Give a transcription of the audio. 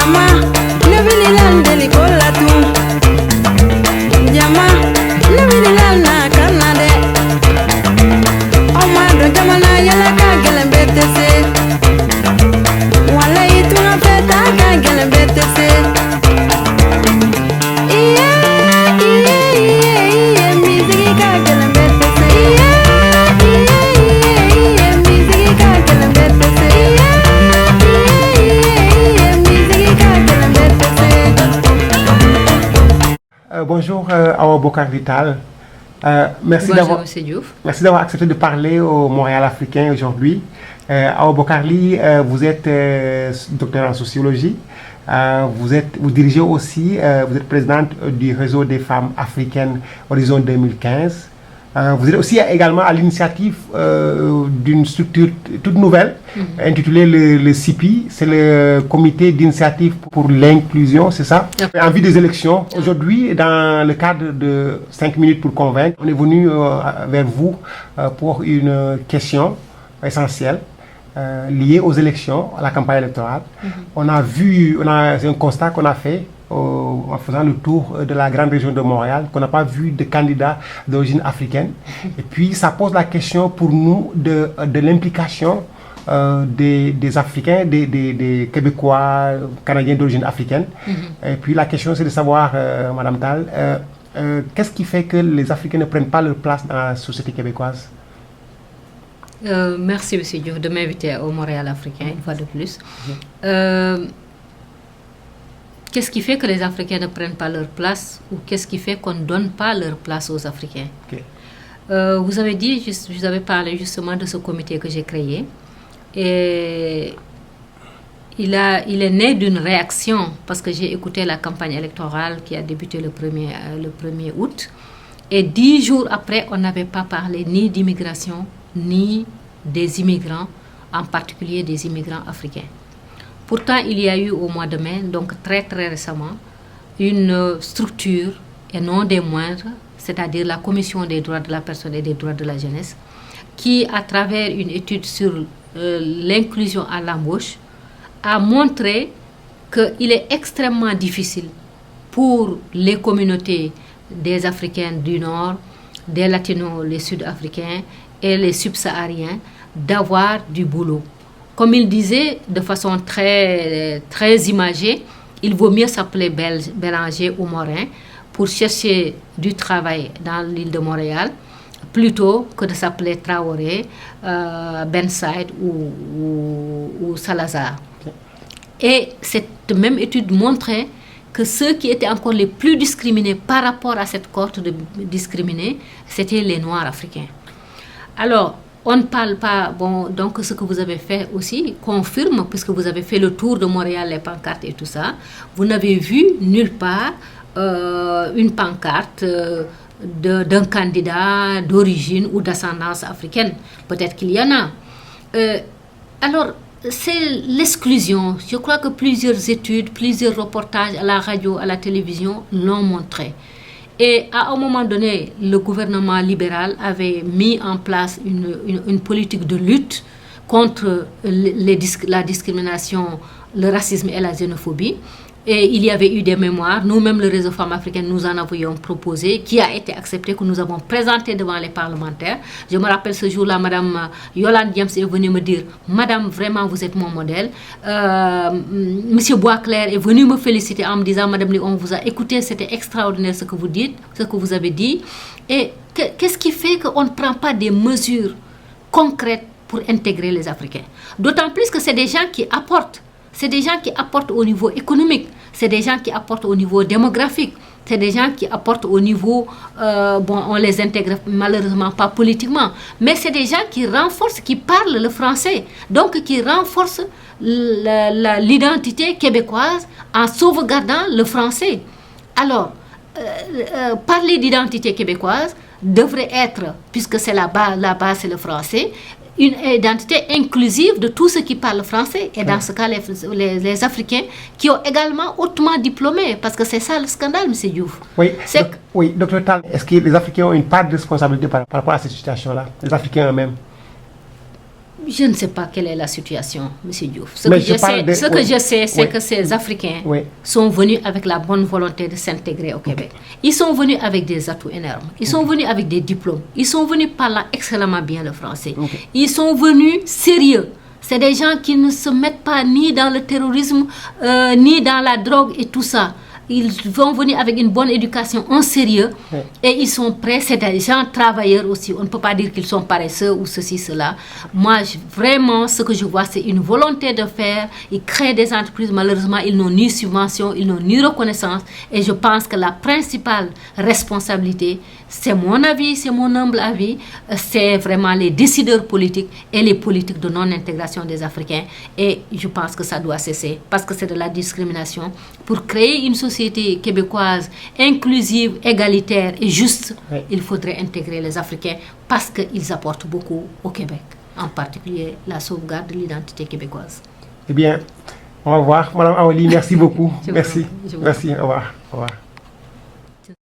Jama, nebililan delikola tu. Jama, nebililan na kanade. Oma do jama na yala ka gelen betese. Wala itu na feta ka gelen betese. Iye, iye, iye, iye, miziki ka gelen betese. Iye, iye, iye, iye, miziki ka gelen betese. Bonjour Awa Bokar Vital. Merci d'avoir accepté de parler au Montréal africain aujourd'hui. Awa Bokarli, vous êtes docteur en sociologie. Vous dirigez aussi, vous êtes présidente du réseau des femmes africaines Horizon 2015. Vous êtes aussi également à l'initiative d'une structure toute nouvelle intitulée le CIPI, c'est le comité d'initiative pour l'inclusion, c'est ça? En vue des élections. Aujourd'hui, dans le cadre de 5 minutes pour convaincre, on est venu vers vous pour une question essentielle liée aux élections, à la campagne électorale. C'est un constat qu'on a fait en faisant le tour de la grande région de Montréal, qu'on n'a pas vu de candidats d'origine africaine. Et puis, ça pose la question pour nous de l'implication des Africains, des Québécois, Canadiens d'origine africaine. Et puis, la question, c'est de savoir, Madame Tal, qu'est-ce qui fait que les Africains ne prennent pas leur place dans la société québécoise? Merci, M. Diouf, de m'inviter au Montréal africain, une fois de plus. Qu'est-ce qui fait que les Africains ne prennent pas leur place ou qu'est-ce qui fait qu'on ne donne pas leur place aux Africains? Vous avez dit, je vous avais parlé justement de ce comité que j'ai créé et il est né d'une réaction parce que j'ai écouté la campagne électorale qui a débuté le 1er août et 10 jours après, on n'avait pas parlé ni d'immigration ni des immigrants, en particulier des immigrants africains. Pourtant, il y a eu au mois de mai, donc très récemment, une structure, et non des moindres, c'est-à-dire la Commission des droits de la personne et des droits de la jeunesse, qui, à travers une étude sur l'inclusion à l'embauche, a montré qu'il est extrêmement difficile pour les communautés des Africains du Nord, des Latinos, les Sud-Africains et les Subsahariens d'avoir du boulot. Comme il disait de façon très imagée, il vaut mieux s'appeler Bélanger ou Morin pour chercher du travail dans l'île de Montréal plutôt que de s'appeler Traoré, Benside ou Salazar. Et cette même étude montrait que ceux qui étaient encore les plus discriminés par rapport à cette cohorte de discriminés, c'était les Noirs africains. Alors, on ne parle pas, donc ce que vous avez fait aussi confirme, puisque vous avez fait le tour de Montréal, les pancartes et tout ça, vous n'avez vu nulle part une pancarte d'un candidat d'origine ou d'ascendance africaine. Peut-être qu'il y en a. Alors, c'est l'exclusion. Je crois que plusieurs études, plusieurs reportages à la radio, à la télévision l'ont montré. Et à un moment donné, le gouvernement libéral avait mis en place une politique de lutte contre la discrimination, le racisme et la xénophobie. Et il y avait eu des mémoires. Nous-mêmes, le réseau Femmes africaines, nous en avions proposé, qui a été accepté, que nous avons présenté devant les parlementaires. Je me rappelle ce jour-là, Madame Yolande Diams est venue me dire « Madame, vraiment, vous êtes mon modèle. Monsieur Boisclair est venu me féliciter en me disant « Madame, on vous a écouté, c'était extraordinaire ce que vous dites, ce que vous avez dit. » Et qu'est-ce qui fait qu'on ne prend pas des mesures concrètes pour intégrer les Africains? D'autant plus que c'est des gens qui apportent. C'est des gens qui apportent au niveau économique, c'est des gens qui apportent au niveau démographique, c'est des gens qui apportent au niveau, on les intègre malheureusement pas politiquement, mais c'est des gens qui renforcent, qui parlent le français, donc qui renforcent l'identité québécoise en sauvegardant le français. Alors, parler d'identité québécoise devrait être, puisque c'est la base c'est le français, une identité inclusive de tous ceux qui parlent français. Et dans ce cas, les Africains qui ont également hautement diplômés, parce que c'est ça le scandale, M. Diouf. Oui, Dr Tal, est-ce que les Africains ont une part de responsabilité par rapport à cette situation-là, les Africains eux-mêmes? Je ne sais pas quelle est la situation, M. Diouf. Ce que je sais, c'est que ces Africains sont venus avec la bonne volonté de s'intégrer au Québec. Ils sont venus avec des atouts énormes. Ils sont venus avec des diplômes. Ils sont venus parlant excellemment bien le français. Ils sont venus sérieux. C'est des gens qui ne se mettent pas ni dans le terrorisme, ni dans la drogue et tout ça. Ils vont venir avec une bonne éducation, en sérieux, et ils sont prêts. C'est des gens travailleurs aussi. On ne peut pas dire qu'ils sont paresseux ou ceci, cela. Moi, vraiment, ce que je vois, c'est une volonté de faire. Ils créent des entreprises. Malheureusement, ils n'ont ni subvention, ils n'ont ni reconnaissance. Et je pense que la principale responsabilité, c'est mon avis, c'est mon humble avis, c'est vraiment les décideurs politiques et les politiques de non-intégration des Africains. Et je pense que ça doit cesser parce que c'est de la discrimination. Pour créer une société québécoise inclusive, égalitaire et juste, il faudrait intégrer les Africains parce qu'ils apportent beaucoup au Québec, en particulier la sauvegarde de l'identité québécoise. Eh bien, au revoir. Madame Awali, merci beaucoup. Merci. Merci, au revoir. Au revoir.